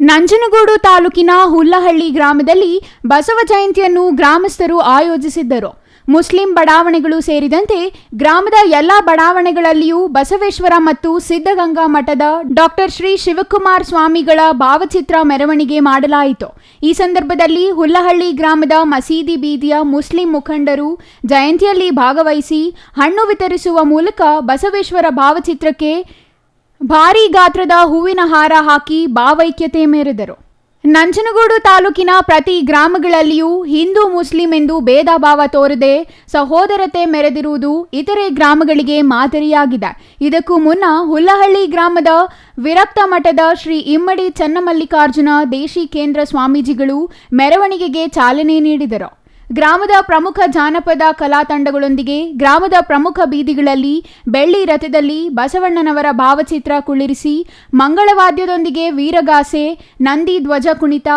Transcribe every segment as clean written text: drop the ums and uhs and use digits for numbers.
ನಂಜನಗೂಡು ತಾಲೂಕಿನ ಹುಲ್ಲಹಳ್ಳಿ ಗ್ರಾಮದಲ್ಲಿ ಬಸವ ಜಯಂತಿಯನ್ನು ಗ್ರಾಮಸ್ಥರು ಆಯೋಜಿಸಿದ್ದರು. ಮುಸ್ಲಿಂ ಬಡಾವಣೆಗಳು ಸೇರಿದಂತೆ ಗ್ರಾಮದ ಎಲ್ಲ ಬಡಾವಣೆಗಳಲ್ಲಿಯೂ ಬಸವೇಶ್ವರ ಮತ್ತು ಸಿದ್ಧಗಂಗಾ ಮಠದ ಡಾಕ್ಟರ್ ಶ್ರೀ ಶಿವಕುಮಾರ ಸ್ವಾಮಿಗಳ ಭಾವಚಿತ್ರ ಮೆರವಣಿಗೆ ಮಾಡಲಾಯಿತು. ಈ ಸಂದರ್ಭದಲ್ಲಿ ಹುಲ್ಲಹಳ್ಳಿ ಗ್ರಾಮದ ಮಸೀದಿ ಬೀದಿಯ ಮುಸ್ಲಿಂ ಮುಖಂಡರು ಜಯಂತಿಯಲ್ಲಿ ಭಾಗವಹಿಸಿ ಹಣ್ಣು ವಿತರಿಸುವ ಮೂಲಕ ಬಸವೇಶ್ವರ ಭಾವಚಿತ್ರಕ್ಕೆ ಭಾರೀ ಗಾತ್ರದ ಹೂವಿನ ಹಾರ ಹಾಕಿ ಭಾವೈಕ್ಯತೆ ಮೆರೆದರು. ನಂಜನಗೂಡು ತಾಲೂಕಿನ ಪ್ರತಿ ಗ್ರಾಮಗಳಲ್ಲಿಯೂ ಹಿಂದೂ ಮುಸ್ಲಿಂ ಎಂದು ಭೇದ ಭಾವ ತೋರದೆ ಸಹೋದರತೆ ಮೆರೆದಿರುವುದು ಇತರೆ ಗ್ರಾಮಗಳಿಗೆ ಮಾದರಿಯಾಗಿದೆ. ಇದಕ್ಕೂ ಮುನ್ನ ಹುಲ್ಲಹಳ್ಳಿ ಗ್ರಾಮದ ವಿರಕ್ತ ಮಠದ ಶ್ರೀ ಇಮ್ಮಡಿ ಚನ್ನಮಲ್ಲಿಕಾರ್ಜುನ ದೇಶಿ ಕೇಂದ್ರ ಸ್ವಾಮೀಜಿಗಳು ಮೆರವಣಿಗೆಗೆ ಚಾಲನೆ ನೀಡಿದರು. ಗ್ರಾಮದ ಪ್ರಮುಖ ಜಾನಪದ ಕಲಾ ತಂಡಗಳೊಂದಿಗೆ ಗ್ರಾಮದ ಪ್ರಮುಖ ಬೀದಿಗಳಲ್ಲಿ ಬೆಳ್ಳಿ ರಥದಲ್ಲಿ ಬಸವಣ್ಣನವರ ಭಾವಚಿತ್ರ ಕುಳ್ಳಿರಿಸಿ ಮಂಗಳವಾದ್ಯದೊಂದಿಗೆ ವೀರಗಾಸೆ, ನಂದಿ ಧ್ವಜ ಕುಣಿತ,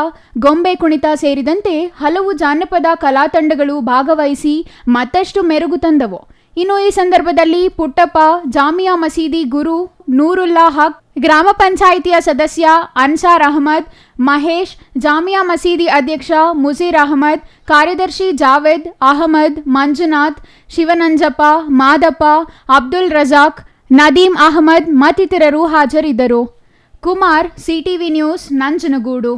ಗೊಂಬೆ ಕುಣಿತ ಸೇರಿದಂತೆ ಹಲವು ಜಾನಪದ ಕಲಾ ತಂಡಗಳು ಭಾಗವಹಿಸಿ ಮತ್ತಷ್ಟು ಮೆರುಗು ತಂದವು. ಇನ್ನು ಈ ಸಂದರ್ಭದಲ್ಲಿ ಪುಟ್ಟಪ್ಪ, ಜಾಮಿಯಾ ಮಸೀದಿ ಗುರು ನೂರುಲ್ಲಾ ಹಕ್, ಗ್ರಾಮ ಪಂಚಾಯಿತಿಯ ಸದಸ್ಯ ಅನ್ಸಾರ್ ಅಹಮದ್, ಮಹೇಶ್, ಜಾಮಿಯಾ ಮಸೀದಿ ಅಧ್ಯಕ್ಷ ಮುಜೀರ್ ಅಹಮದ್, ಕಾರ್ಯದರ್ಶಿ ಜಾವೇದ್ ಅಹಮದ್, ಮಂಜುನಾಥ್, ಶಿವನಂಜಪ್ಪ, ಮಾದಪ್ಪ, ಅಬ್ದುಲ್ ರಜಾಕ್, ನದೀಂ ಅಹಮದ್ ಮತ್ತಿತರರು ಹಾಜರಿದ್ದರು. Kumar, CTV news, Nanjangud.